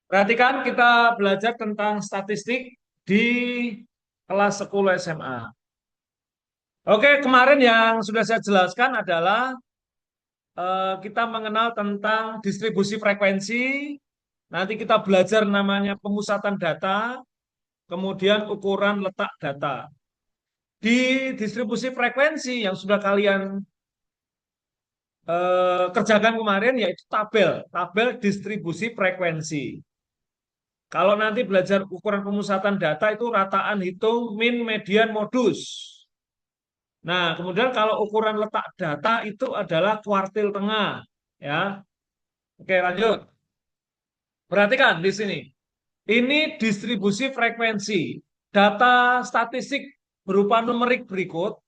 Perhatikan kita belajar tentang statistik di kelas 10 SMA. Oke, kemarin yang sudah saya jelaskan adalah kita mengenal tentang distribusi frekuensi. Nanti kita belajar namanya pemusatan data, kemudian ukuran letak data. Di distribusi frekuensi yang sudah kalian kerjakan kemarin yaitu tabel distribusi frekuensi. Kalau nanti belajar ukuran pemusatan data itu rataan hitung, min, median, modus. Nah, kemudian kalau ukuran letak data itu adalah kuartil tengah, ya. Oke, lanjut. Perhatikan di sini. Ini distribusi frekuensi. Data statistik berupa numerik berikut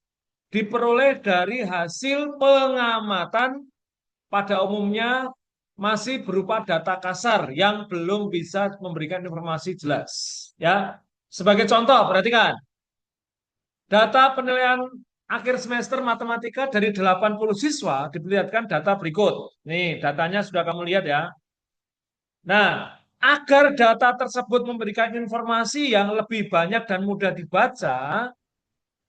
diperoleh dari hasil pengamatan pada umumnya masih berupa data kasar yang belum bisa memberikan informasi jelas. Ya, sebagai contoh, perhatikan data penilaian akhir semester matematika dari 80 siswa diperlihatkan data berikut. Nih, datanya sudah kamu lihat ya. Nah, agar data tersebut memberikan informasi yang lebih banyak dan mudah dibaca,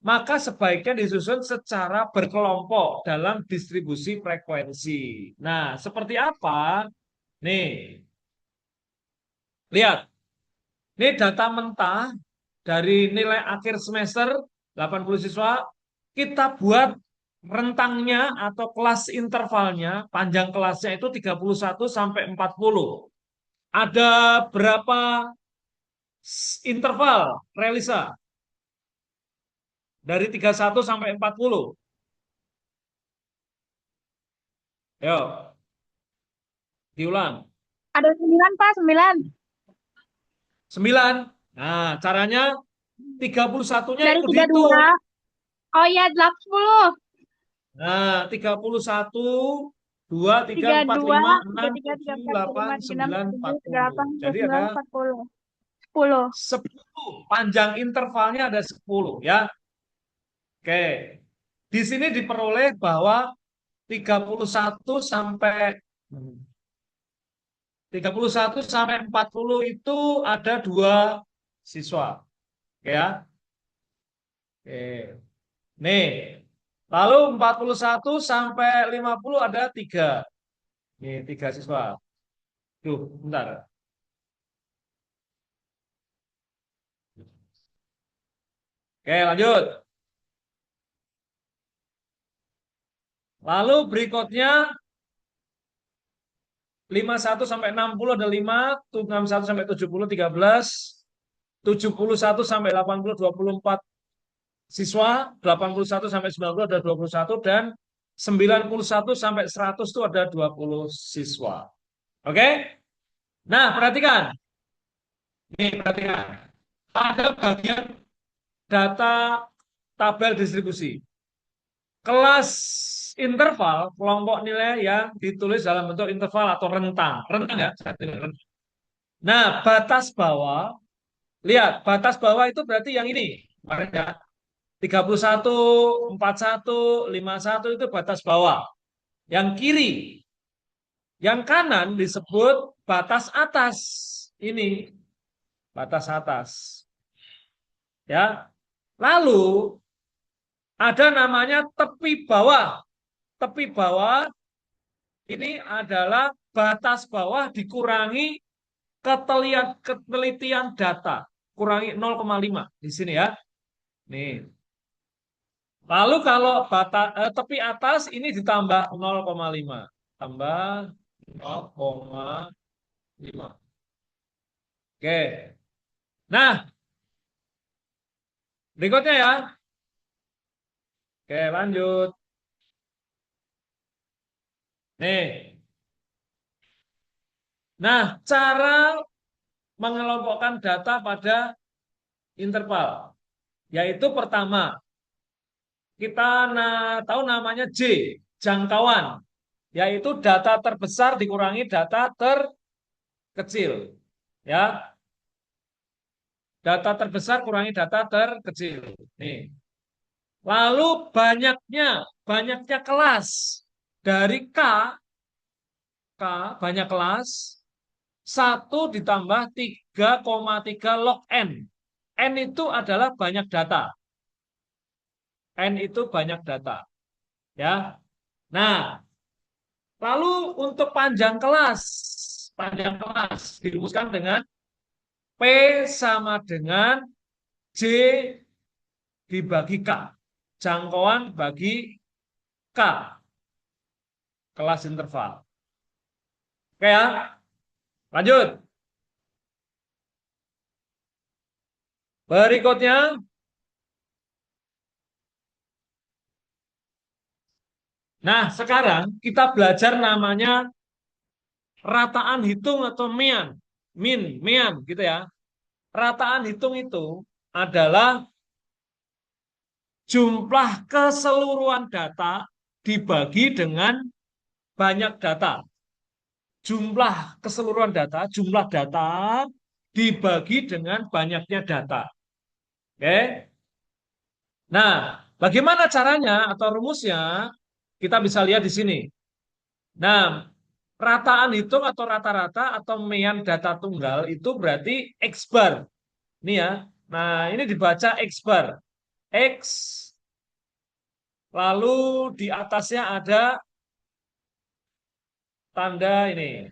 maka sebaiknya disusun secara berkelompok dalam distribusi frekuensi. Nah, seperti apa? Nih, lihat. Ini data mentah dari nilai akhir semester 80 siswa. Kita buat rentangnya atau kelas intervalnya, panjang kelasnya itu 31 sampai 40. Ada berapa interval, Relisa? Dari 31 sampai 40. Yuk, diulang. Ada 9, Pak, 9. 9. Nah, caranya 31-nya Dari ikut 32. dihitung. Oh iya, 10. Nah, 31, 2, 3, Tiga 4, dua 5, tiga 6, tiga tiga 7, empat tiga 8, lima tiga enam 9, 7 40. 8 Jadi ada 9 40. 10. 10. Panjang intervalnya ada 10 ya. Oke. Di sini diperoleh bahwa 31 sampai 31 sampai 40 itu ada dua siswa. Oke ya. Oke. Nih. Lalu 41 sampai 50 ada tiga. Nih, tiga siswa. Duh, bentar. Oke, lanjut. Lalu berikutnya 51 sampai 60 ada 5, 61 sampai 70 13, 71 sampai 80 24 siswa, 81 sampai 90 ada 21 dan 91 sampai 100 itu ada 20 siswa. Oke? Nah, perhatikan. Nih, perhatikan. Ada bagian data tabel distribusi. Kelas interval, kelompok nilai yang ditulis dalam bentuk interval atau rentang. Rentang ya? Nah, batas bawah, lihat, batas bawah itu berarti yang ini. Kemarin ya, 31, 41, 51 itu batas bawah. Yang kiri, yang kanan disebut batas atas. Ini, batas atas. Ya. Lalu ada namanya tepi bawah. Tepi bawah ini adalah batas bawah dikurangi ketelitian data. Kurangi 0,5 di sini ya. Nih. Lalu kalau tepi atas ini ditambah 0,5. Tambah 0,5. Oke. Nah, berikutnya ya. Oke, lanjut. Nih. Nah, cara mengelompokkan data pada interval. Yaitu pertama, kita tahu namanya J, jangkauan. Yaitu data terbesar dikurangi data terkecil. Ya, data terbesar kurangi data terkecil. Nih. Lalu banyaknya kelas dari K, banyak kelas. 1 ditambah 3,3 log N. N itu adalah banyak data. N itu banyak data. Ya. Nah, lalu untuk panjang kelas dirumuskan dengan P sama dengan J dibagi K. Jangkauan bagi K, kelas interval. Oke ya, lanjut. Berikutnya, nah sekarang kita belajar namanya rataan hitung atau mean gitu ya. Rataan hitung itu adalah jumlah keseluruhan data dibagi dengan banyak data. Jumlah keseluruhan data, jumlah data dibagi dengan banyaknya data. Oke. Nah, bagaimana caranya atau rumusnya? Kita bisa lihat di sini. Nah, rataan hitung atau rata-rata atau mean data tunggal itu berarti X bar. Ini ya. Nah, ini dibaca X bar. X, lalu di atasnya ada tanda ini,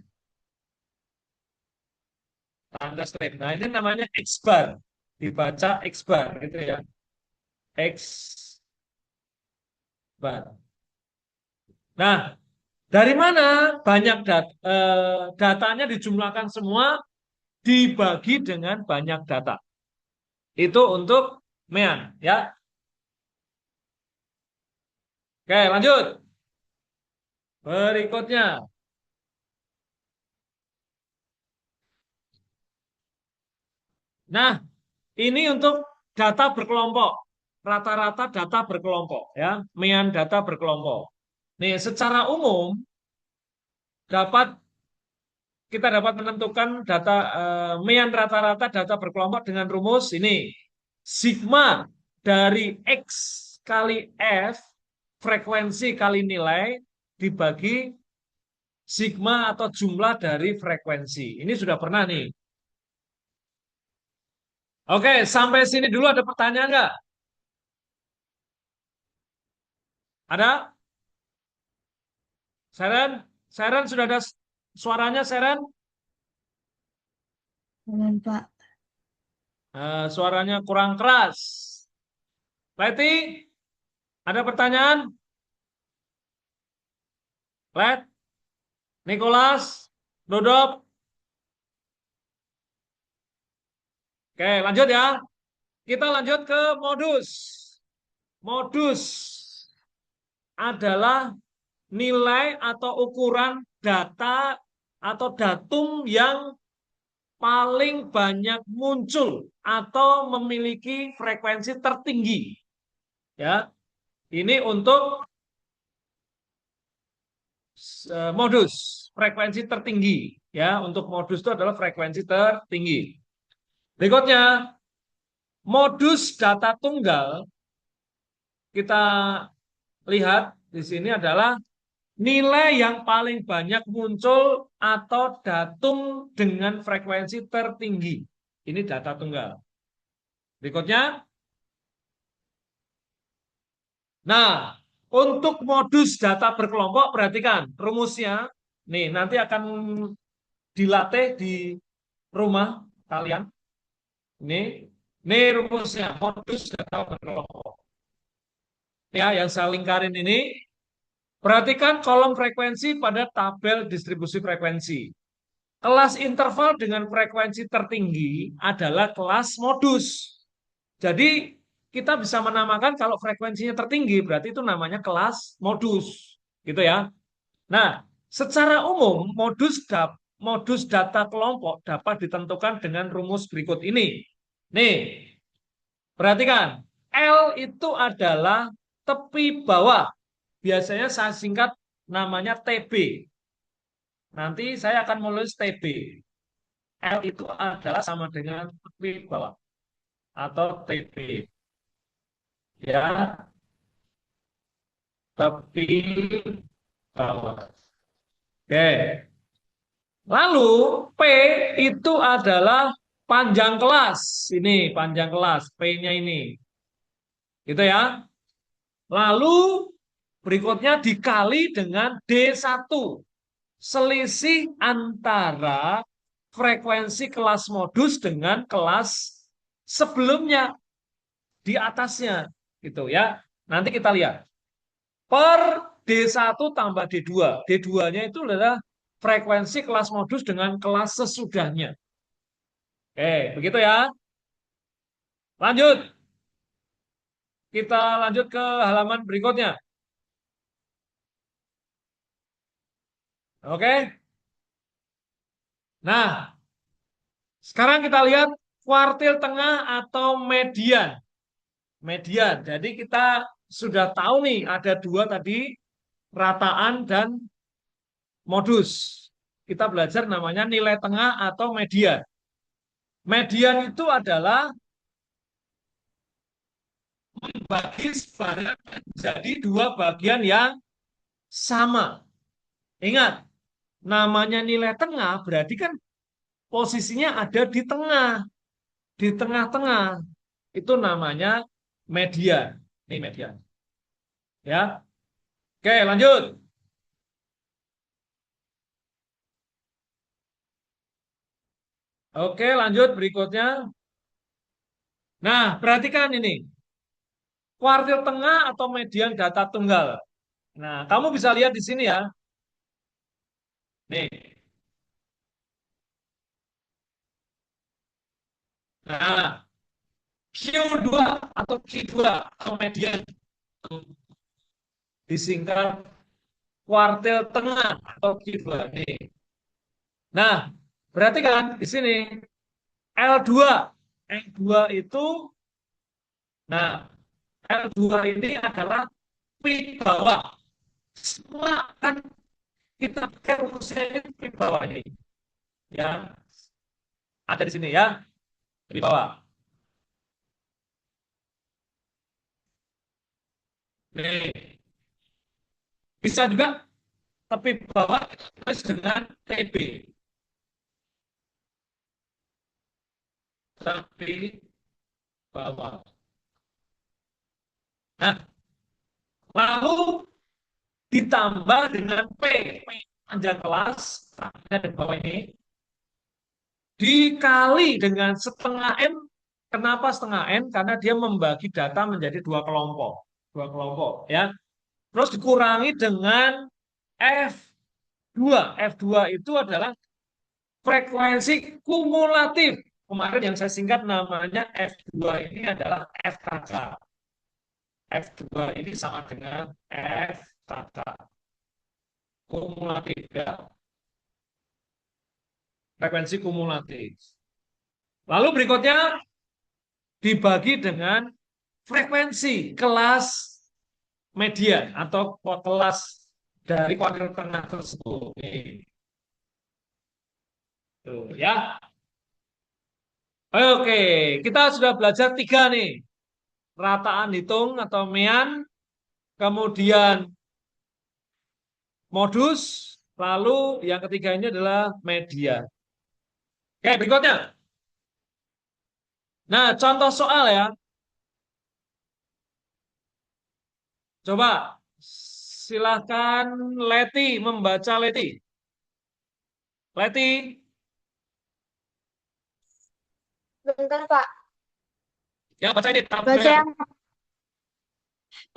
tanda strip. Nah, ini namanya X bar. Dibaca X bar gitu ya. X bar. Nah, dari mana banyak datanya dijumlahkan semua dibagi dengan banyak data. Itu untuk mean ya. Oke, lanjut. Berikutnya. Nah, ini untuk data berkelompok. Rata-rata data berkelompok ya, mean data berkelompok. Nih, secara umum dapat kita dapat menentukan data mean rata-rata data berkelompok dengan rumus ini. Sigma dari X kali F, frekuensi kali nilai, dibagi sigma atau jumlah dari frekuensi. Ini sudah pernah nih. Oke, sampai sini dulu ada pertanyaan nggak? Ada? Seren? Seren sudah ada suaranya, Seren? Dengan Pak. Suaranya kurang keras. Leti, ada pertanyaan? Let, Nicholas, Dodop. Oke, lanjut ya. Kita lanjut ke modus. Modus adalah nilai atau ukuran data atau datum yang paling banyak muncul atau memiliki frekuensi tertinggi. Ya, ini untuk modus frekuensi tertinggi. Ya, untuk modus itu adalah frekuensi tertinggi. Berikutnya, modus data tunggal kita lihat di sini adalah nilai yang paling banyak muncul atau datum dengan frekuensi tertinggi. Ini data tunggal. Berikutnya, nah, untuk modus data berkelompok, perhatikan rumusnya. Nih, nanti akan dilatih di rumah kalian. Ini rumusnya, modus data berkelompok. Ya, yang saya lingkarin ini, perhatikan kolom frekuensi pada tabel distribusi frekuensi. Kelas interval dengan frekuensi tertinggi adalah kelas modus. Jadi kita bisa menamakan kalau frekuensinya tertinggi berarti itu namanya kelas modus, gitu ya. Nah, secara umum modus data kelompok dapat ditentukan dengan rumus berikut ini. Nih, perhatikan. L itu adalah tepi bawah. Biasanya saya singkat namanya TB. Nanti saya akan menulis TB. L itu adalah sama dengan tepi bawah atau TB. Ya, tepi bawah. Oke. Lalu P itu adalah panjang kelas. Ini panjang kelas, P-nya ini. Gitu ya. Lalu berikutnya dikali dengan D1. Selisih antara frekuensi kelas modus dengan kelas sebelumnya di atasnya. Gitu ya. Nanti kita lihat. Per D1 tambah D2. D2-nya itu adalah frekuensi kelas modus dengan kelas sesudahnya. Oke, begitu ya. Lanjut. Kita lanjut ke halaman berikutnya. Oke. Nah, sekarang kita lihat kuartil tengah atau median. Median. Jadi kita sudah tahu nih ada dua tadi, rataan dan modus. Kita belajar namanya nilai tengah atau median. Median itu adalah bagi sebagian menjadi dua bagian yang sama. Ingat, namanya nilai tengah berarti kan posisinya ada di tengah, di tengah-tengah. Itu namanya median. Ini median. Ya. Oke, lanjut. Oke, lanjut berikutnya. Nah, perhatikan ini. Kuartil tengah atau median data tunggal. Nah, kamu bisa lihat di sini ya. Nih. Nah, Q2 atau Q2 atau median disingkat kuartil tengah atau Q2 nih. Nah, berarti kan di sini L2. L2 itu, nah, L2 ini adalah pi bawah. Semua akan kita pakai rumusnya ini pi bawah ini. Ya, ada di sini ya, di bawah. Nih, bisa juga tepi bawah terus dengan TB. Tepi bawah. Nah, lalu ditambah dengan P. P panjang kelas, ada di bawah ini, dikali dengan setengah N. Kenapa setengah N? Karena dia membagi data menjadi dua kelompok. Dua kelompok, ya. Terus dikurangi dengan F2. F2 itu adalah frekuensi kumulatif. Kemarin yang saya singkat namanya F2 ini adalah FKK. F2 ini sama dengan FKK. Kumulatif, ya. Frekuensi kumulatif. Lalu berikutnya dibagi dengan frekuensi kelas median atau kelas dari kuartil tengah tersebut. Tuh, ya. Oke, kita sudah belajar tiga nih. Rataan hitung atau mean, kemudian modus, lalu yang ketiga ini adalah media. Oke, berikutnya. Nah, contoh soal ya. Coba silahkan Leti membaca Leti. Leti, Bentar, Pak. ya baca ini Baca tabel. yang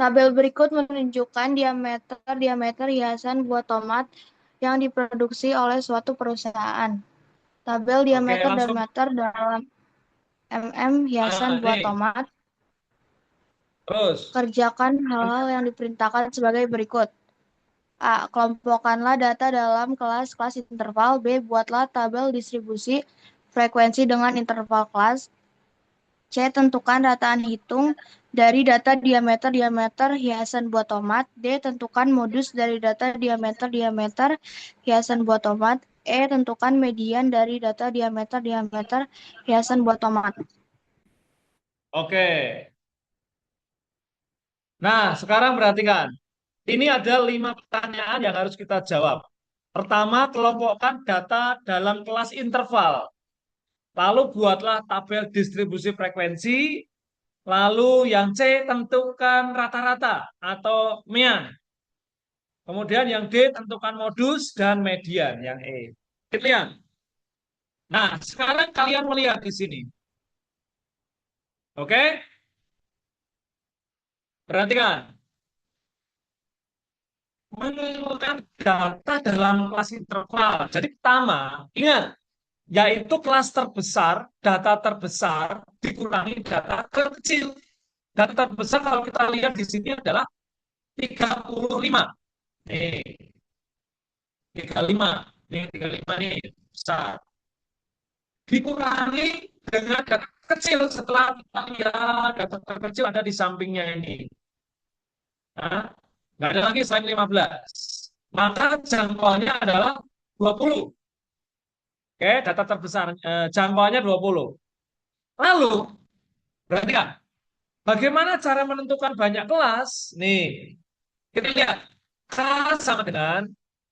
tabel berikut menunjukkan diameter hiasan buah tomat yang diproduksi oleh suatu perusahaan. Tabel Oke, diameter langsung. diameter dalam hiasan buah Nih, tomat. terus. Kerjakan hal-hal yang diperintahkan sebagai berikut. A. Kelompokkanlah data dalam kelas-kelas interval. B. Buatlah tabel distribusi frekuensi dengan interval kelas. C. Tentukan rataan hitung dari data diameter hiasan buah tomat. D. Tentukan modus dari data diameter hiasan buah tomat. E. Tentukan median dari data diameter hiasan buah tomat. Oke. Nah, sekarang perhatikan. Ini ada 5 pertanyaan yang harus kita jawab. Pertama, kelompokkan data dalam kelas interval. Lalu buatlah tabel distribusi frekuensi. Lalu yang C, tentukan rata-rata atau mean. Kemudian yang D, tentukan modus dan median, yang E. Gitu ya. Nah, sekarang kalian melihat di sini. Oke? Perhatikan. Mengumpulkan data dalam kelas interval. Jadi pertama, ingat, yaitu kelas terbesar, data terbesar dikurangi data terkecil. Data terbesar kalau kita lihat di sini adalah 35. Nih, 35. Nih, 35 nih, besar. Dikurangi dengan data kecil setelah kita lihat data terkecil ada di sampingnya ini. Nah, nggak ada lagi selain 15. Maka jangkauannya adalah 20. Oke, data terbesar jangkauannya 20. Lalu, perhatikan, bagaimana cara menentukan banyak kelas? Nih, kita lihat. K sama dengan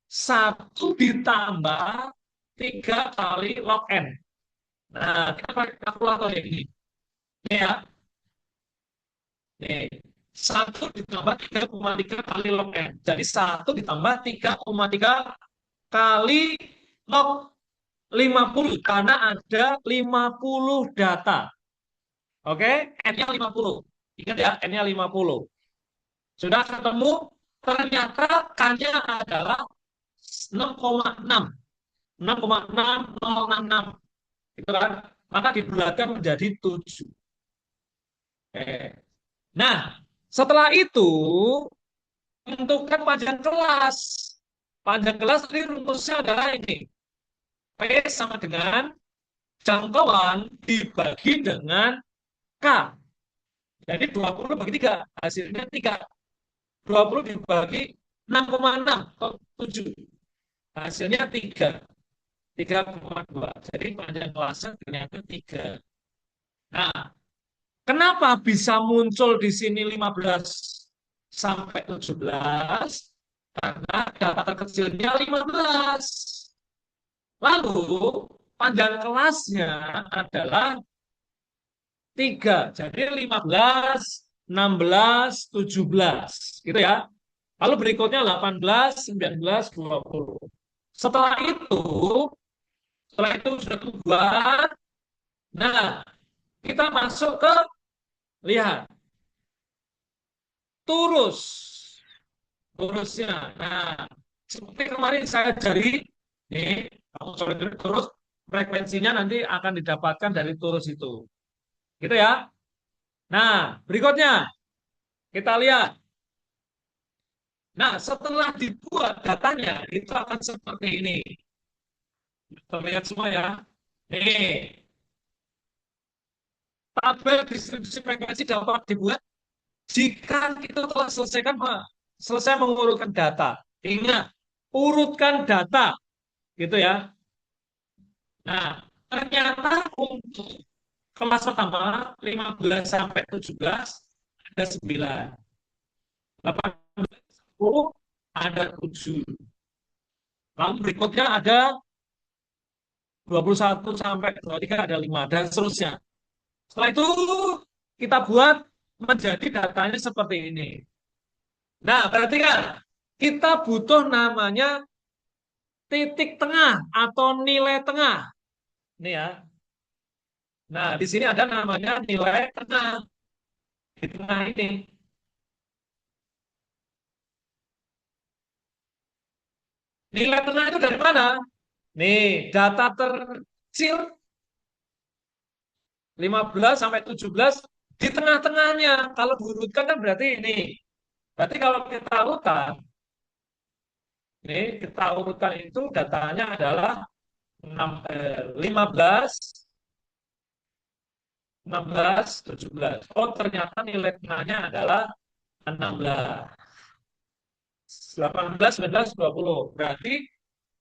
1 ditambah 3 kali log N. Nah, kita pakai kalkulator ini. Ini ya. Nih, 1 ditambah 3,3 kali log N. Jadi 1 ditambah 3,3 kali log 50 karena ada 50 data. Oke, N-nya 50. Ingat ya, N-nya 50. Sudah ketemu? Ternyata K-nya adalah 6,6. 6,6066. Gitu kan? Maka dibulatkan menjadi 7. Oke. Nah, setelah itu tentukan panjang kelas. Panjang kelas tadi rumusnya adalah ini. P sama dengan jangkauan dibagi dengan K. Jadi 20 bagi 3, hasilnya 3. 20 dibagi 6,6 atau 7. Hasilnya 3. 3,2. Jadi panjang kelasnya ternyata 3. Nah, kenapa bisa muncul di sini 15 sampai 17? Karena data terkecilnya 15. Lalu panjang kelasnya adalah 3. Jadi 15, 16, 17. Gitu ya. Lalu berikutnya 18, 19, 20. Setelah itu, sudah keluar. Nah, kita masuk ke, lihat, turus. Turusnya. Nah, seperti kemarin saya cari, nih, kamu coba turus, frekuensinya nanti akan didapatkan dari turus itu. Gitu ya. Nah, berikutnya, kita lihat. Nah, setelah dibuat datanya, itu akan seperti ini. Terlihat semua ya. Nih, tabel distribusi frekuensi dapat dibuat jika kita telah selesai mengurutkan data. Ingat, urutkan data, gitu ya. Nah, ternyata untuk kelas pertama 15 sampai 17 ada 9. 18 10 ada 7. Lalu berikutnya ada 21 sampai 23 ada 5 dan seterusnya. Setelah itu kita buat menjadi datanya seperti ini. Nah, berarti kan kita butuh namanya titik tengah atau nilai tengah. Ini ya. Nah, di sini ada namanya nilai tengah. Di tengah ini. Nilai tengah itu dari mana? Nih, data terkecil 15 sampai 17 di tengah-tengahnya. Kalau diurutkan kan berarti ini. Berarti kalau kita urutkan, ini kita urutkan itu datanya adalah 15, 16, 17. Oh, ternyata nilai tengahnya adalah 16. 18, 19, 20. Berarti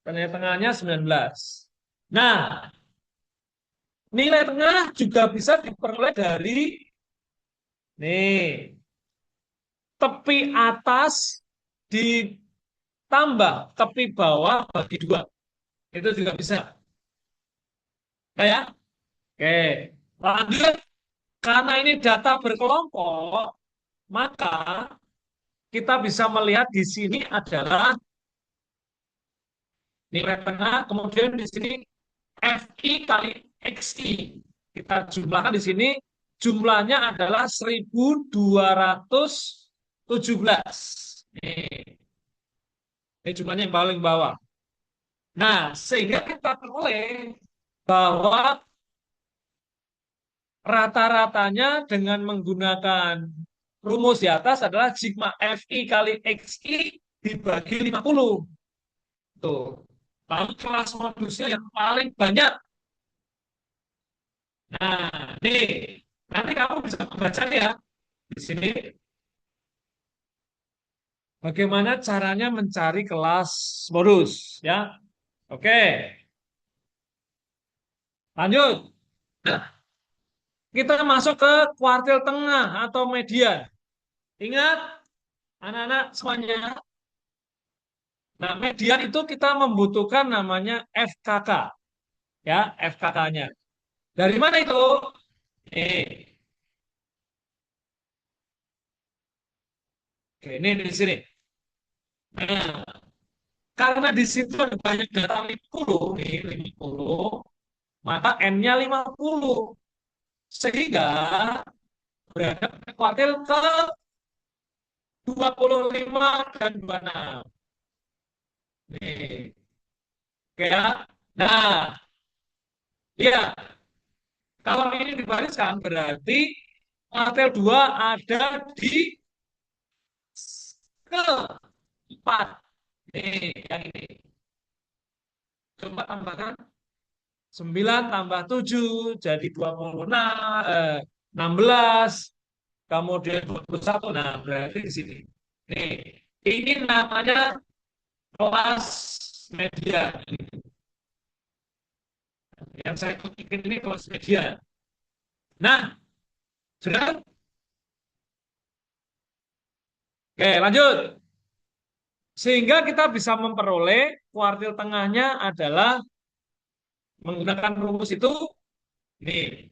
nilai tengahnya 19. Nah, nilai tengah juga bisa diperoleh dari nih tepi atas tambah tepi bawah bagi 2. Itu juga bisa. Nah, ya? Oke. Lanjut, karena ini data berkelompok, maka kita bisa melihat di sini adalah nilai tengah, kemudian di sini FI kali XI. Kita jumlahkan di sini, jumlahnya adalah 1217. Ini jumlahnya yang paling bawah. Nah, sehingga kita peroleh bahwa rata-ratanya dengan menggunakan rumus di atas adalah sigma FI kali XI dibagi 50. Tuh. Lalu kelas modusnya yang paling banyak. Nah, nih, nanti kamu bisa membaca ya di sini bagaimana caranya mencari kelas modus ya. Oke, lanjut. Nah, kita masuk ke kuartil tengah atau median. Ingat anak-anak semuanya. Nah, median itu kita membutuhkan namanya FKK ya, FKK-nya. Dari mana itu? Nih. Oke, ini di sini. Nah, karena di situ ada banyak data 50 nih, 50, maka N-nya 50. Sehingga berada pada kuartil ke 25 dan 26. Nih, oke ya. Nah, iya, kalau ini dibariskan berarti kuartil 2 ada di keempat. Nih, yang ini. Coba tambahkan 9 tambah 7 jadi 26, 16, kemudian 21. Nah, berarti di sini. Nih, ini namanya kelas media. Yang saya kutipin ini kelas media. Nah, sudah? Oke, lanjut. Sehingga kita bisa memperoleh kuartil tengahnya adalah menggunakan rumus itu, nih,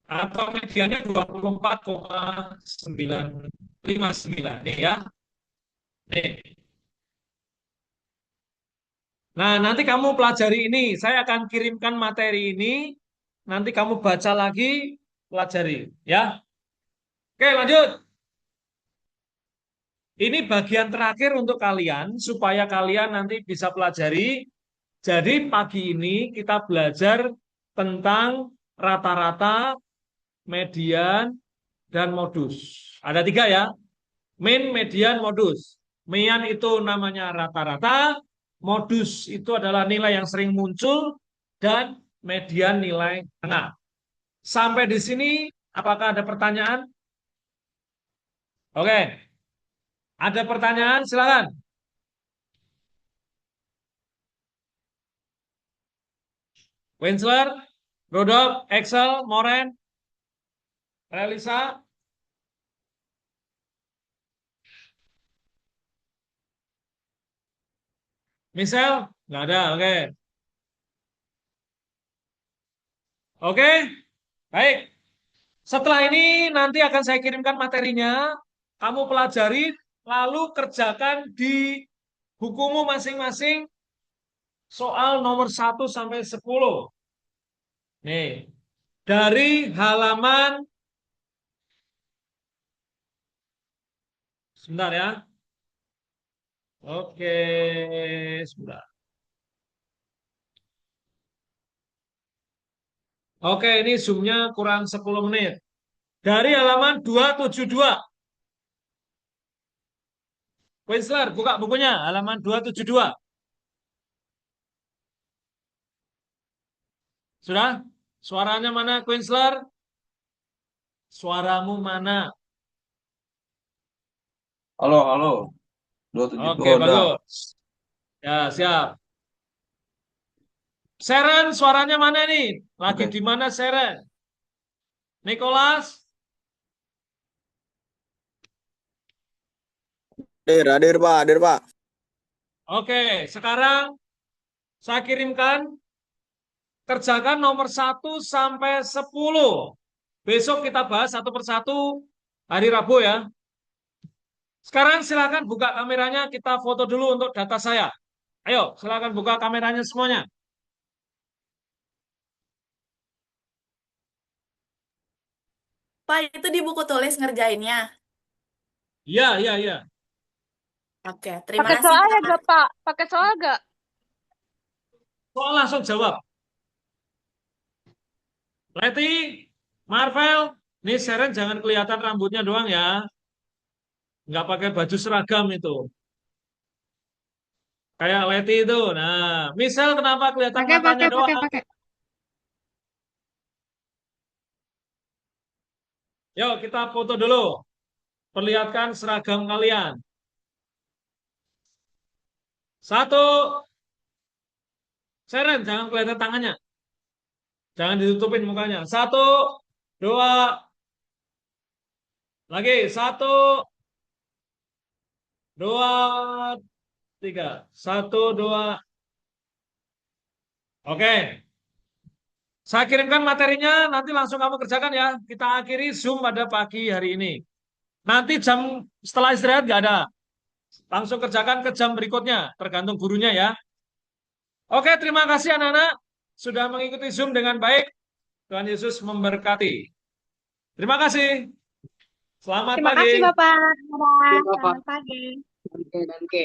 atau mediannya 24,959 nih ya. Nih. Nah, nanti kamu pelajari ini. Saya akan kirimkan materi ini. Nanti kamu baca lagi, pelajari. Ya. Oke, lanjut. Ini bagian terakhir untuk kalian, supaya kalian nanti bisa pelajari. Jadi pagi ini kita belajar tentang rata-rata, median, dan modus. Ada 3 ya. Mean, median, modus. Mean itu namanya rata-rata, modus itu adalah nilai yang sering muncul, dan median nilai tengah. Sampai di sini, apakah ada pertanyaan? Oke, ada pertanyaan? Silakan. Winsler, Rodolf, Excel, Moren, Relisa, Michelle? Nggak ada, oke. Oke, baik. Setelah ini nanti akan saya kirimkan materinya. Kamu pelajari, lalu kerjakan di bukumu masing-masing soal nomor 1 sampai 10. Nih, dari halaman, sebentar ya. Oke, sebentar. Oke, ini zoomnya kurang 10 menit. Dari halaman 272. Winsler, buka bukunya, halaman 272. Sudah? Suaranya mana, Winsler? Suaramu mana? Halo, halo. 272 Oke, udah. bagus. Ya, siap. Seren, suaranya mana nih? Lagi Oke. di mana Seren? Nicholas? Hadir, hadir Pak, hadir Pak. Oke, sekarang saya kirimkan, kerjakan nomor 1 sampai 10. Besok kita bahas satu persatu hari Rabu ya. Sekarang silakan buka kameranya, kita foto dulu untuk data saya. Ayo, silakan buka kameranya semuanya. Pak, itu di buku tulis ngerjainnya. Iya, iya, iya. Oke, terima Pakai kasih, soal ya Pak. gak, Pak? Pakai soal gak? Soal langsung jawab. Leti, Marvel, nih Seren jangan kelihatan rambutnya doang ya. Nggak pakai baju seragam itu. Kayak Leti itu. Nah, Misal kenapa kelihatan matanya doang? Pakai. Yuk kita foto dulu. Perlihatkan seragam kalian. 1, Seren jangan kelihatan tangannya. Jangan ditutupin mukanya. 1, 2, lagi. 1, 2, 3. 1, 2. Oke. Saya kirimkan materinya, nanti langsung kamu kerjakan ya. Kita akhiri Zoom pada pagi hari ini. Nanti jam setelah istirahat nggak ada. Langsung kerjakan ke jam berikutnya, tergantung gurunya ya. Oke, terima kasih anak-anak sudah mengikuti Zoom dengan baik. Tuhan Yesus memberkati. Terima kasih. Selamat Terima pagi. kasih, Bapak. Oke, Bapak. Selamat pagi. Oke,